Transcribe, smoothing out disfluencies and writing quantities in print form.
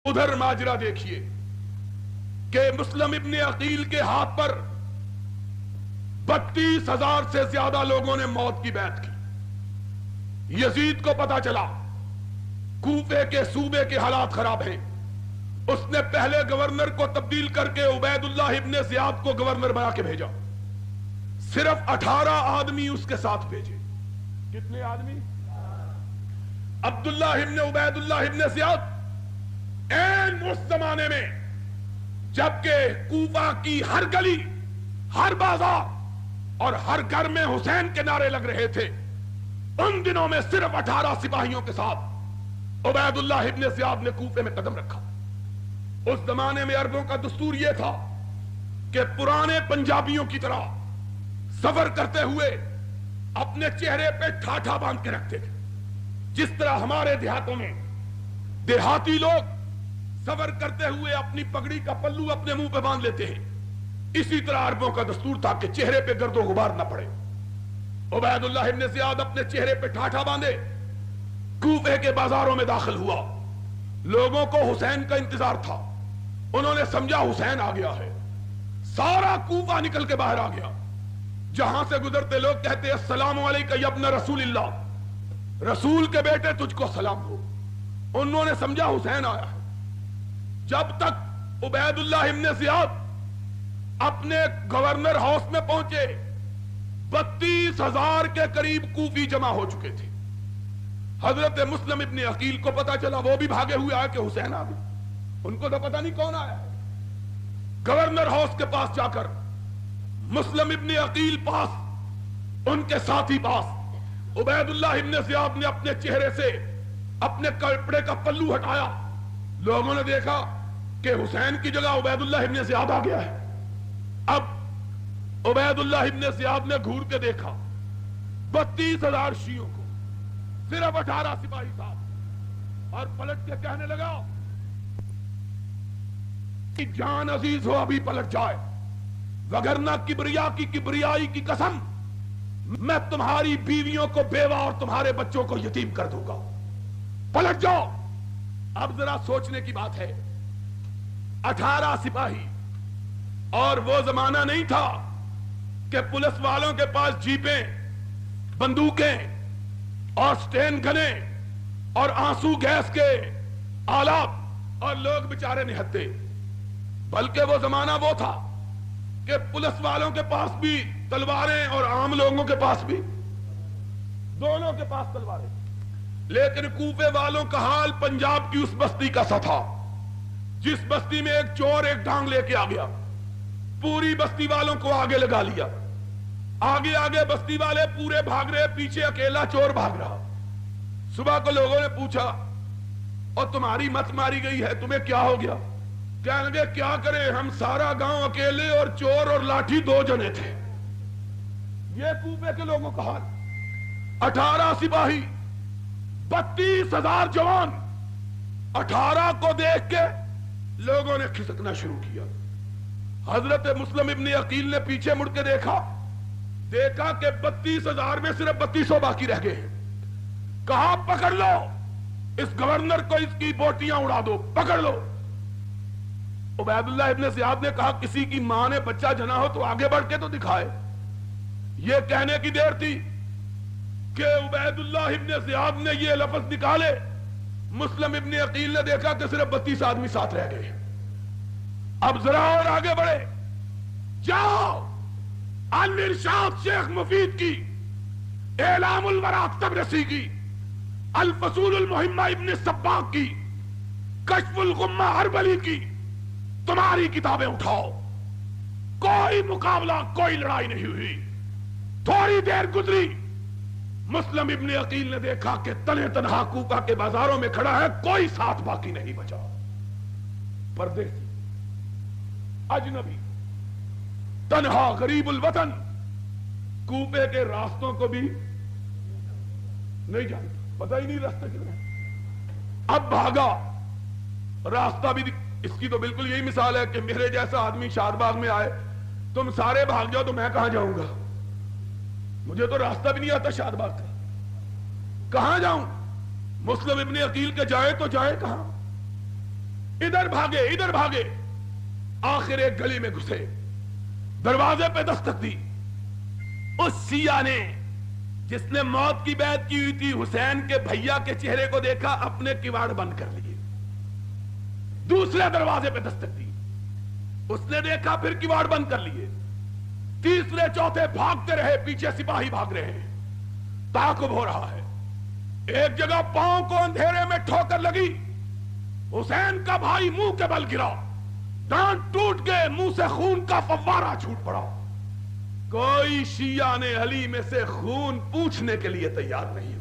ادھر ماجرا دیکھیے کہ مسلم ابن عقیل کے ہاتھ پر 32,000 سے زیادہ لوگوں نے موت کی بیعت کی۔ یزید کو پتا چلا کوفے کے صوبے کے حالات خراب ہیں، اس نے پہلے گورنر کو تبدیل کر کے عبید اللہ ابن زیاد کو گورنر بنا کے بھیجا۔ صرف 18 آدمی اس کے ساتھ بھیجے۔ کتنے آدمی؟ عبداللہ ابن عبید اللہ ابن زیاد این اس زمانے میں جبکہ کوفہ کی ہر گلی، ہر بازار اور ہر گھر میں حسین کے نعرے لگ رہے تھے، ان دنوں میں صرف 18 سپاہیوں کے ساتھ عبید اللہ ابن زیاد نے کوفے میں قدم رکھا۔ اس زمانے میں عربوں کا دستور یہ تھا کہ پرانے پنجابیوں کی طرح سفر کرتے ہوئے اپنے چہرے پہ ٹھاٹھا باندھ کے رکھتے تھے، جس طرح ہمارے دیہاتوں میں دیہاتی لوگ سفر کرتے ہوئے اپنی پگڑی کا پلو اپنے منہ پہ باندھ لیتے ہیں، اسی طرح عربوں کا دستور تھا کہ چہرے پہ گرد و غبار نہ پڑے۔ عبید اللہ ابن زیاد اپنے چہرے پہ ٹھاٹھا باندھے کوفے کے بازاروں میں داخل ہوا۔ لوگوں کو حسین کا انتظار تھا، انہوں نے سمجھا حسین آ گیا ہے، سارا کوفہ نکل کے باہر آ گیا۔ جہاں سے گزرتے لوگ کہتے السلام علیکم یا ابن رسول اللہ، رسول کے بیٹے تجھ کو سلام ہو۔ انہوں نے سمجھا حسین آیا ہے۔ جب تک عبید اللہ ابن زیاد اپنے گورنر ہاؤس میں پہنچے 32,000 کے قریب کوفی جمع ہو چکے تھے۔ حضرت مسلم ابن عقیل کو پتا چلا، وہ بھی بھاگے ہوئے آئے کہ حسین آ گئے۔ ان کو تو پتا نہیں کون آیا ہے۔ گورنر ہاؤس کے پاس جا کر مسلم ابن عقیل پاس، ان کے ساتھی پاس عبید اللہ ابن زیاد نے اپنے چہرے سے اپنے کپڑے کا پلو ہٹایا۔ لوگوں نے دیکھا کہ حسین کی جگہ عبید اللہ ابن زیاد آ گیا ہے۔ اب عبید اللہ ابن زیاد نے گھور کے دیکھا 32,000 شیعوں کو، صرف 18 سپاہی صاحب، اور پلٹ کے کہنے لگا کہ جان عزیز ہو ابھی پلٹ جائے، وگرنہ کبریائی کی قسم میں تمہاری بیویوں کو بیوہ اور تمہارے بچوں کو یتیم کر دوں گا، پلٹ جاؤ۔ اب ذرا سوچنے کی بات ہے، 18 سپاہی، اور وہ زمانہ نہیں تھا کہ پولیس والوں کے پاس جیپیں، بندوقیں اور سٹین گنیں اور آنسو گیس کے آلات اور لوگ بیچارے نہتے، بلکہ وہ زمانہ وہ تھا کہ پولیس والوں کے پاس بھی تلواریں اور عام لوگوں کے پاس بھی، دونوں کے پاس تلواریں۔ لیکن کوفے والوں کا حال پنجاب کی اس بستی کا سا تھا جس بستی میں ایک چور ایک ڈانگ لے کے آ گیا، پوری بستی والوں کو آگے لگا لیا، آگے آگے بستی والے پورے بھاگ رہے، پیچھے اکیلا چور بھاگ رہا۔ صبح کو لوگوں نے پوچھا اور تمہاری مت ماری گئی ہے، تمہیں کیا ہو گیا؟ کہنے لگے کیا کریں، ہم سارا گاؤں اکیلے اور چور اور لاٹھی 2 جنے تھے۔ یہ کوفے کے لوگوں کا حال، 18 سپاہی، 32,000 جوان، 18 کو دیکھ کے لوگوں نے کھسکنا شروع کیا۔ حضرت مسلم ابن عقیل نے پیچھے مڑ کے دیکھا کہ 32,000 میں صرف 3200 باقی رہ گئے ہیں۔ کہا پکڑ لو اس گورنر کو، اس کی بوٹیاں اڑا دو، پکڑ لو۔ عبید اللہ ابن زیاد نے کہا کسی کی ماں نے بچہ جنا ہو تو آگے بڑھ کے تو دکھائے۔ یہ کہنے کی دیر تھی کہ عبید اللہ ابن زیاد نے یہ لفظ نکالے، مسلم ابن عقیل نے دیکھا کہ صرف 32 آدمی ساتھ رہ گئے۔ اب ذرا اور آگے بڑھے، جاؤ الارشاد شیخ مفید کی، اعلام الورا تبرسی کی، الفصول المہمہ ابن سباق کی، کشف الغمہ اربلی کی، تمہاری کتابیں اٹھاؤ۔ کوئی مقابلہ، کوئی لڑائی نہیں ہوئی۔ تھوڑی دیر گزری، مسلم ابن عقیل نے دیکھا کہ تنہ تنہا کوفہ کے بازاروں میں کھڑا ہے، کوئی ساتھ باقی نہیں بچا۔ پردیسی، اجنبی، تنہا، غریب الوطن، کوفے کے راستوں کو بھی نہیں جانتا، پتہ ہی نہیں راستہ کدھر ہے۔ اب بھاگا، راستہ بھی اس کی تو بالکل یہی مثال ہے کہ میرے جیسا آدمی شاد باغ میں آئے، تم سارے بھاگ جاؤ تو میں کہاں جاؤں گا؟ مجھے تو راستہ بھی نہیں آتا شاد باغ کا، کہاں جاؤں؟ مسلم ابن عقیل کے جائے تو جائے کہاں؟ ادھر بھاگے ادھر بھاگے، آخر ایک گلی میں گھسے، دروازے پہ دستک دی۔ اس شیعہ نے جس نے موت کی بیعت کی ہوئی تھی، حسین کے بھیا کے چہرے کو دیکھا، اپنے کواڑ بند کر لیے، دوسرے دروازے پہ دستک دی، اس نے دیکھا، پھر کواڑ بند کر لیے، تیسرے چوتھے بھاگتے رہے، پیچھے سپاہی بھاگ رہے ہیں، تعاقب ہو رہا ہے۔ ایک جگہ پاؤں کو اندھیرے میں ٹھوکر لگی، حسین کا بھائی منہ کے بل گرا، دانت ٹوٹ گئے، منہ سے خون کا فوارہ چھوٹ پڑا۔ کوئی شیعہ نے علی میں سے خون پوچھنے کے لیے تیار نہیں ہوا۔